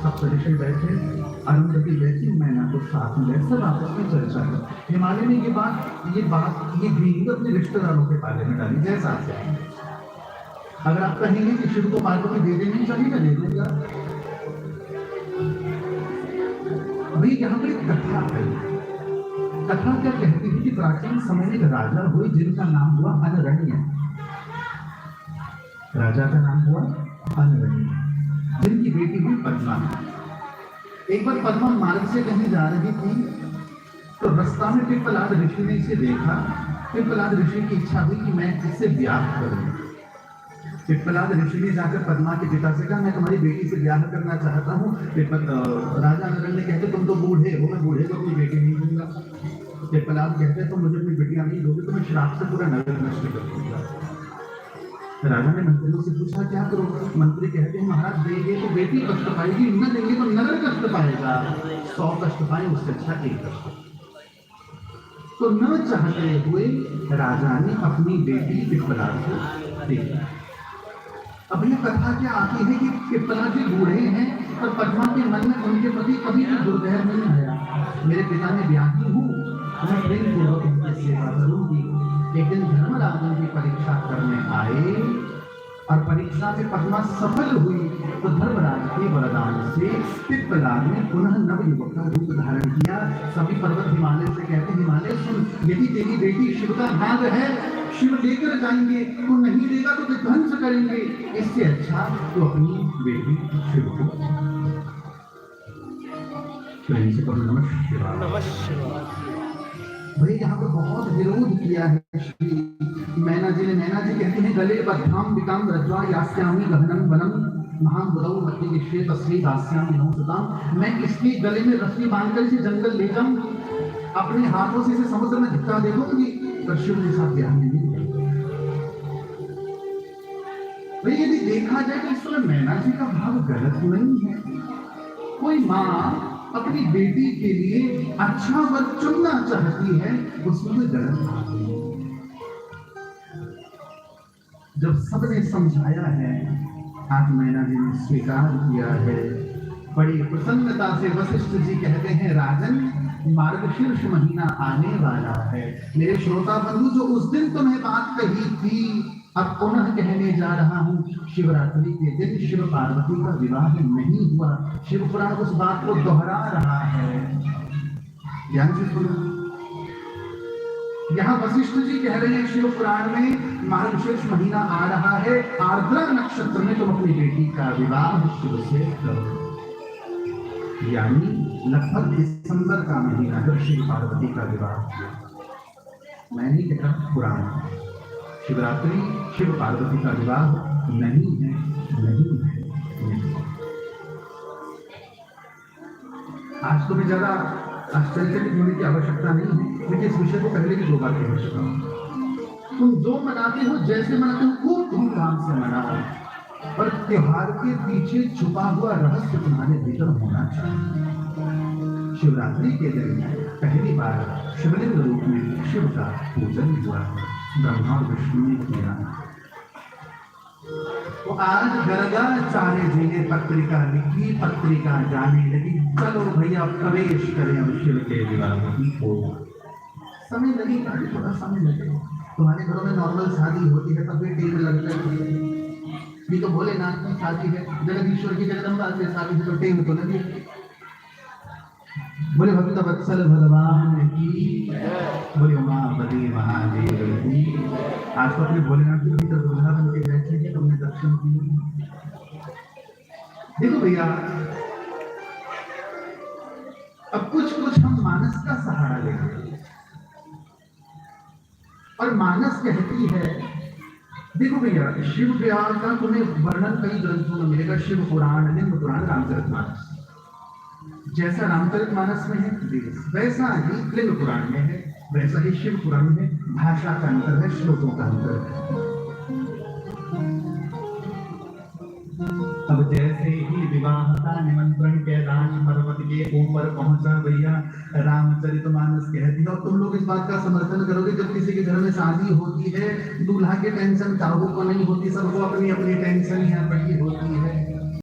सब ऋषि बैठे, अरुंधति बैठी, मैना तो साथ में बैठ, सब आपस में चर्चा कर। हिमालय ने ये भीड़ अपने रिश्तेदारों के बारे में डाली, जैसा से अगर आप कहेंगे कि शिव को पार्वती दे देनी चाहिए, मैं दे दूंगा। अभी यहाँ पर एक कथा है। कथा क्या कहती है कि प्राचीन समय में एक राजा हुए जिनका नाम हुआ अनरण्य। राजा का नाम हुआ अनरण्य, जिनकी बेटी हुई पद्मा। एक बार पद्मा मार्ग से कहीं जा रही थी तो रास्ता में पिप्पलाद ऋषि ने इसे देखा। पिप्पलाद ऋषि की इच्छा हुई कि मैं इससे ब्याह करूं। पिप्पलाद ऋषि ने जाकर पद्मा के पिता से कहा, मैं तुम्हारी बेटी से ब्याह करना चाहता हूँ। राजा अनरण्य कहते, तुम तो बूढ़े हो, मैं बूढ़े को अपनी बेटी नहीं दूंगा। पिप्पलाद कहते, तुम मुझे अपनी बेटियां नहीं दोगे तो मैं श्राप से पूरा नगर नष्ट कर दूंगा। राजा ने मंत्रियों से पूछा, क्या करोगे? मंत्री कहते हैं, महाराज देंगे तो बेटी कष्ट पाएगी, न देंगे तो नगर कष्ट पाएगा। 100 कष्ट पाए उससे अच्छा एक कष्ट। तो न चाहते हुए राजा ने अपनी बेटी पिप्पलाद को दे दी। अब यह कथा क्या आती है कि पिप्पलाद जी बूढ़े हैं और पद्मा के मन में उनके प्रति कभी भी दुर्व्यवहार नहीं आया। मेरे पिता ने ब्याही हूँ, मैं प्रेम पूर्वक उनकी सेवा करूंगी। एक दिन धर्मराज उनकी परीक्षा करने आए और परीक्षा में पद्मा सफल हुई तो धर्मराज के वरदान से पिप्पलाद ने पुनः नवयुवक का रूप धारण किया। सभी पर्वत हिमालय से कहते, हिमालय सुन, यदि तेरी बेटी शिव का भाग है, शिव लेकर जाएंगे, तू नहीं देगा तो विध्वंस करेंगे। इससे अच्छा तो अपनी बेटी शिव को नमः शिवाय। भाई यहाँ पर बहुत विरोध किया है श्री मैना जी ने। मैना जी कहती हैं, गले बद्धाम विकाम रज्वा यास्यामि गहनम वनम महान बुधौ मति विश्वे तस्वी दास्यामि नौसताम। मैं इसके गले में रस्सी बांधकर इसे जंगल ले जाऊं, अपने हाथों से इसे समुद्र में धिक्का दे दूंगी, पर शिव के साथ ब्याह नहीं करेंगे। भाई यदि देखा जाए तो इस समय मैना जी का भाव गलत नहीं है। कोई माँ अपनी बेटी के लिए अच्छा वर चुनना चाहती है, उसमें कोई गलत बात नहीं। जब सबने समझाया है, आज मैना जी ने स्वीकार किया है। बड़ी प्रसन्नता से वशिष्ठ जी कहते हैं, राजन मार्गशीर्ष महीना आने वाला है। मेरे श्रोता बंधु, जो उस दिन तुम्हें बात कही थी अब पुनः कहने जा रहा हूं। शिवरात्रि के दिन शिव पार्वती का विवाह नहीं हुआ। शिव पुराण उस बात को दोहरा रहा है। ध्यान से सुनो, यहाँ वशिष्ठ जी कह रहे हैं, शिव पुराण में मार्गशीर्ष महीना आ रहा है, आर्द्रा नक्षत्र में तुम अपनी बेटी का विवाह शिव से करो। यानी लगभग दिसंबर का महीना जब शिव पार्वती का विवाह किया। मैं नहीं कहता पुराण, शिवरात्रि शिव पार्वती का विवाह नहीं है, नहीं है, नहीं। आज तुम्हें ज्यादा आश्चर्यचकित होने की आवश्यकता नहीं है, लेकिन इस विषय को पहले भी 2 बार कह चुका हूं। तुम जो मनाते हो, जैसे मनाते हो, खूब धूमधाम से मनाओ, पर त्योहार के पीछे छुपा हुआ रहस्य तुम्हारे भीतर होना चाहिए। शिवरात्रि के दिन पहली बार शिवलिंग रूप में शिव का पूजन हुआ, ब्रह्मा और विष्णु ने किया। तो आज गर्गाचार्य जी ने पत्रिका लिखी, पत्रिका जाने लगी, चलो भैया प्रवेश करें अब शिव के विवाह को। समय लगेगा, थोड़ा समय लगेगा। तुम्हारे घरों में नॉर्मल शादी होती है तब भी टेम लगता है। ये तो भोलेनाथ की शादी है, जगदीश्वर की जगदम्बा से शादी है तो टेम तो लगे। बोले भक्त वत्सल भगवान की, बोले उमापति महादेव की। आज तो अपने भोलेनाथ की भी तो दूल्हा बन के बैठे हैं, तुमने दर्शन किए। देखो भैया, अब कुछ हम मानस का सहारा लेंगे और मानस कहती है, देखो भैया, शिव विवाह का तुम्हें वर्णन कई ग्रंथों में मिलेगा। शिव पुराण, लिंग पुराण, रामचरितमानस। जैसा रामचरितमानस में है वैसा ही लिंग पुराण में है, वैसा ही शिव पुराण में भाषा का अंतर है, श्लोकों का अंतर है। अब जैसे ही विवाह का निमंत्रण कैलाश पर्वत के ऊपर पहुंचा भैया, रामचरितमानस कहती है। और तुम लोग इस बात का समर्थन करोगे, जब किसी के घर में शादी होती है, दूल्हा की टेंशन काबू को नहीं होती, सबको अपनी अपनी टेंशन यहाँ बड़ी होती है।